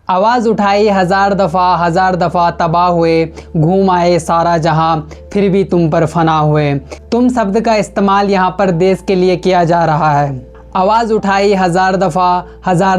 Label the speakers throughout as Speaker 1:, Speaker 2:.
Speaker 1: आवाज़ उठाई हज़ार दफ़ा तबाह हुए, घूम आए सारा जहां, फिर भी तुम पर फना हुए। तुम शब्द का इस्तेमाल यहाँ पर देश के लिए किया जा रहा है। आवाज़ उठाई हज़ार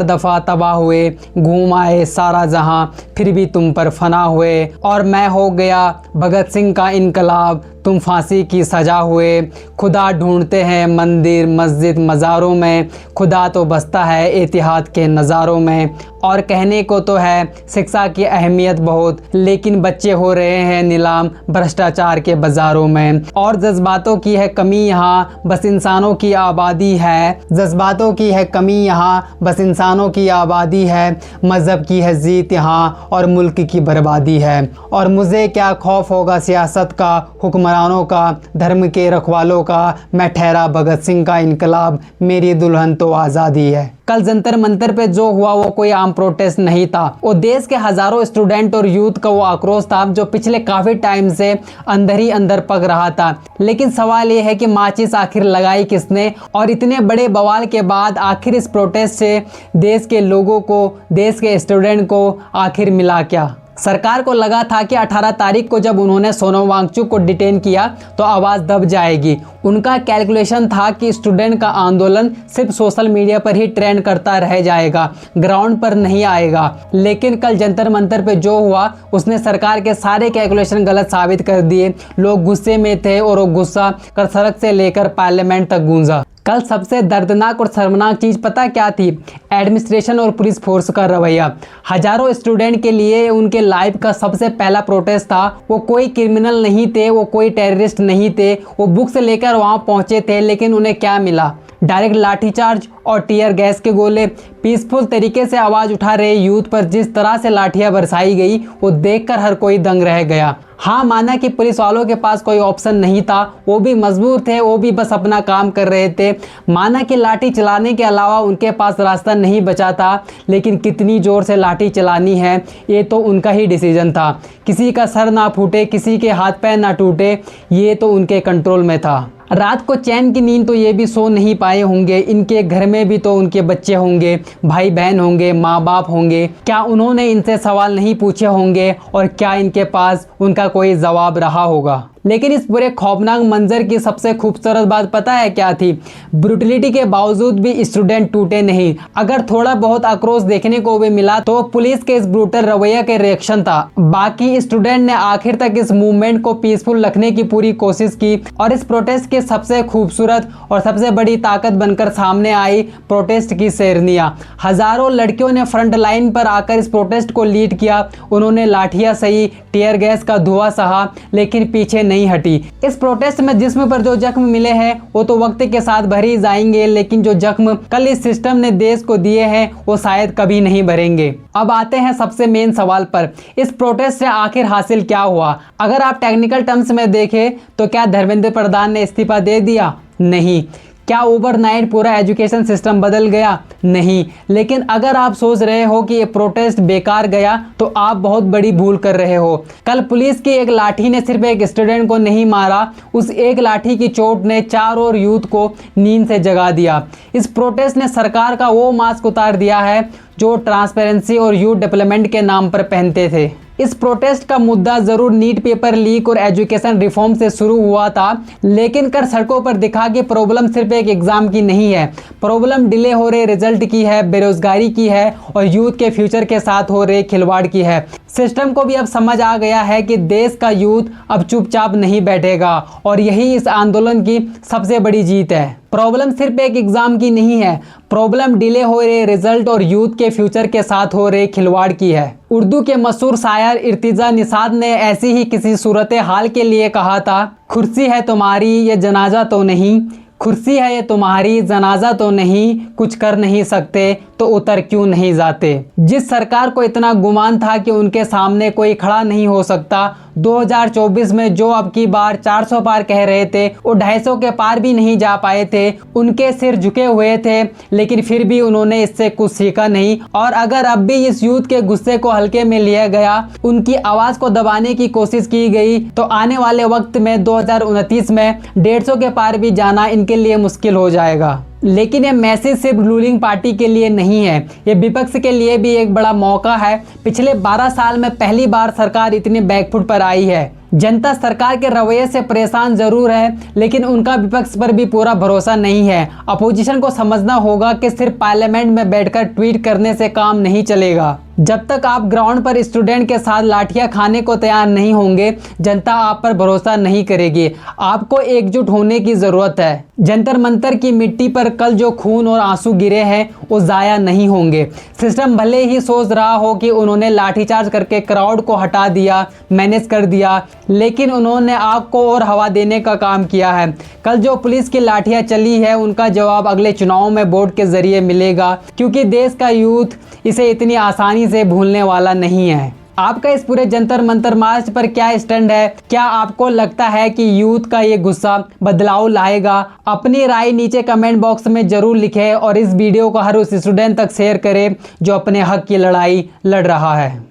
Speaker 1: दफ़ा तबाह हुए, घूम आए सारा जहां, फिर भी तुम पर फना हुए। और मैं हो गया भगत सिंह का इनकलाब, तुम फांसी की सजा हुए। खुदा ढूंढते हैं मंदिर मस्जिद मज़ारों में, खुदा तो बसता है एतिहाद के नज़ारों में। और कहने को तो है शिक्षा की अहमियत बहुत, लेकिन बच्चे हो रहे हैं नीलाम भ्रष्टाचार के बाज़ारों में। और जज्बातों की है कमी यहाँ, बस इंसानों की आबादी है। जज्बातों की है कमी यहाँ, बस इंसानों की आबादी है। मज़हब की है जीत यहाँ और मुल्क की बर्बादी है। और मुझे क्या खौफ होगा सियासत का, हुक्मरानों का, धर्म के रखवालों का। मैं ठहरा भगत सिंह का इनकलाब, मेरी दुल्हन तो आज़ादी है। कल जंतर मंतर पे जो हुआ वो कोई आम प्रोटेस्ट नहीं था, वो देश के हजारों स्टूडेंट और यूथ का वो आक्रोश था जो पिछले काफी टाइम से अंदर ही अंदर पक रहा था। लेकिन सवाल ये है कि माचिस आखिर लगाई किसने, और इतने बड़े बवाल के बाद आखिर इस प्रोटेस्ट से देश के लोगों को, देश के स्टूडेंट को आखिर मिला क्या। सरकार को लगा था कि 18 तारीख को जब उन्होंने सोनम वांगचुक को डिटेन किया तो आवाज़ दब जाएगी। उनका कैलकुलेशन था कि स्टूडेंट का आंदोलन सिर्फ सोशल मीडिया पर ही ट्रेंड करता रह जाएगा, ग्राउंड पर नहीं आएगा। लेकिन कल जंतर मंतर पे जो हुआ उसने सरकार के सारे कैलकुलेशन गलत साबित कर दिए। लोग गुस्से में थे और वो गुस्सा कर सड़क से लेकर पार्लियामेंट तक गूंजा। कल सबसे दर्दनाक और शर्मनाक चीज़ पता क्या थी? एडमिनिस्ट्रेशन और पुलिस फोर्स का रवैया। हजारों स्टूडेंट के लिए उनके लाइफ का सबसे पहला प्रोटेस्ट था। वो कोई क्रिमिनल नहीं थे, वो कोई टेररिस्ट नहीं थे, वो बुक्स लेकर वहाँ पहुँचे थे। लेकिन उन्हें क्या मिला? डायरेक्ट लाठीचार्ज और टीयर गैस के गोले। पीसफुल तरीके से आवाज़ उठा रहे यूथ पर जिस तरह से लाठियां बरसाई गई वो देखकर हर कोई दंग रह गया। हाँ, माना कि पुलिस वालों के पास कोई ऑप्शन नहीं था, वो भी मजबूर थे, वो भी बस अपना काम कर रहे थे। माना कि लाठी चलाने के अलावा उनके पास रास्ता नहीं बचा था, लेकिन कितनी ज़ोर से लाठी चलानी है ये तो उनका ही डिसीजन था। किसी का सर ना फूटे, किसी के हाथ पैर ना टूटे, ये तो उनके कंट्रोल में था। रात को चैन की नींद तो ये भी सो नहीं पाए होंगे। इनके घर में भी तो उनके बच्चे होंगे, भाई बहन होंगे, माँ बाप होंगे। क्या उन्होंने इनसे सवाल नहीं पूछे होंगे और क्या इनके पास उनका कोई जवाब रहा होगा? लेकिन इस पूरे खौफनाक मंजर की सबसे खूबसूरत बात पता है क्या थी? ब्रूटलिटी के बावजूद भी स्टूडेंट टूटे नहीं। अगर थोड़ा बहुत आक्रोश देखने को भी मिला तो पुलिस के इस ब्रूटल रवैया के रिएक्शन था। बाकी स्टूडेंट ने आखिर तक इस मूवमेंट को पीसफुल रखने की पूरी कोशिश की और इस प्रोटेस्ट के सबसे खूबसूरत और सबसे बड़ी ताकत बनकर सामने आई प्रोटेस्ट की शेरनियां। हजारों लड़कियों ने फ्रंट लाइन पर आकर इस प्रोटेस्ट को लीड किया। उन्होंने लाठियां सही, टीयर गैस का धुआं सहा, लेकिन पीछे नहीं हटी। इस प्रोटेस्ट में जिस्म पर जो जख्म मिले हैं वो तो वक्त के साथ भर ही जाएंगे, लेकिन जो जख्म कल इस सिस्टम ने देश को दिए हैं वो शायद कभी नहीं भरेंगे। अब आते हैं सबसे मेन सवाल पर, इस प्रोटेस्ट से आखिर हासिल क्या हुआ? अगर आप टेक्निकल टर्म्स में देखें तो क्या धर्मेंद्र प्रधान ने इस्तीफा दे दिया? नहीं। क्या ओवरनाइट पूरा एजुकेशन सिस्टम बदल गया? नहीं। लेकिन अगर आप सोच रहे हो कि ये प्रोटेस्ट बेकार गया तो आप बहुत बड़ी भूल कर रहे हो। कल पुलिस की एक लाठी ने सिर्फ एक स्टूडेंट को नहीं मारा, उस एक लाठी की चोट ने चारों ओर यूथ को नींद से जगा दिया। इस प्रोटेस्ट ने सरकार का वो मास्क उतार दिया है जो ट्रांसपेरेंसी और यूथ डेवलपमेंट के नाम पर पहनते थे। इस प्रोटेस्ट का मुद्दा जरूर नीट पेपर लीक और एजुकेशन रिफॉर्म से शुरू हुआ था, लेकिन कर सड़कों पर दिखा कि प्रॉब्लम सिर्फ एक एग्जाम की नहीं है। प्रॉब्लम डिले हो रहे रिजल्ट की है, बेरोजगारी की है और यूथ के फ्यूचर के साथ हो रहे खिलवाड़ की है। सिस्टम को भी अब समझ आ गया है कि देश का यूथ अब चुपचाप नहीं बैठेगा और यही इस आंदोलन की सबसे बड़ी जीत है। प्रॉब्लम सिर्फ एक एग्जाम की नहीं है, प्रॉब्लम डिले हो रहे रिजल्ट और यूथ के फ्यूचर के साथ हो रहे खिलवाड़ की है। उर्दू के मशहूर शायर इर्तिजा निषाद ने ऐसी ही किसी सूरत हाल के लिए कहा था, कुर्सी है तुम्हारी ये जनाजा तो नहीं, कुर्सी है ये तुम्हारी जनाजा तो नहीं, कुछ कर नहीं सकते तो उतर क्यों नहीं जाते। जिस सरकार को इतना गुमान था कि उनके सामने कोई खड़ा नहीं हो सकता, 2024 में जो अब की बार 400 पार कह रहे थे वो 250 के पार भी नहीं जा पाए थे। उनके सिर झुके हुए थे, लेकिन फिर भी उन्होंने इससे कुछ सीखा नहीं। और अगर अब भी इस यूथ के गुस्से को हल्के में लिया गया, उनकी आवाज़ को दबाने की कोशिश की गई, तो आने वाले वक्त में 2029 में 150 के पार भी जाना इनके लिए मुश्किल हो जाएगा। लेकिन ये मैसेज सिर्फ रूलिंग पार्टी के लिए नहीं है, ये विपक्ष के लिए भी एक बड़ा मौका है। पिछले 12 साल में पहली बार सरकार इतनी बैकफुट पर आई है। जनता सरकार के रवैये से परेशान जरूर है, लेकिन उनका विपक्ष पर भी पूरा भरोसा नहीं है। अपोजिशन को समझना होगा कि सिर्फ पार्लियामेंट में बैठकर ट्वीट करने से काम नहीं चलेगा। जब तक आप ग्राउंड पर स्टूडेंट के साथ लाठियां खाने को तैयार नहीं होंगे, जनता आप पर भरोसा नहीं करेगी। आपको एकजुट होने की जरूरत है। जंतर मंतर की मिट्टी पर कल जो खून और आंसू गिरे हैं वो जाया नहीं होंगे। सिस्टम भले ही सोच रहा हो कि उन्होंने लाठीचार्ज करके क्राउड को हटा दिया, मैनेज कर दिया, लेकिन उन्होंने आग को और हवा देने का काम किया है। कल जो पुलिस की लाठियां चली है उनका जवाब अगले चुनाव में वोट के जरिए मिलेगा, क्योंकि देश का यूथ इसे इतनी आसानी से भूलने वाला नहीं है। आपका इस पूरे जंतर मंतर मार्च पर क्या स्टैंड है? क्या आपको लगता है कि यूथ का ये गुस्सा बदलाव लाएगा? अपनी राय नीचे कमेंट बॉक्स में जरूर लिखें और इस वीडियो को हर उस स्टूडेंट तक शेयर करें जो अपने हक की लड़ाई लड़ रहा है।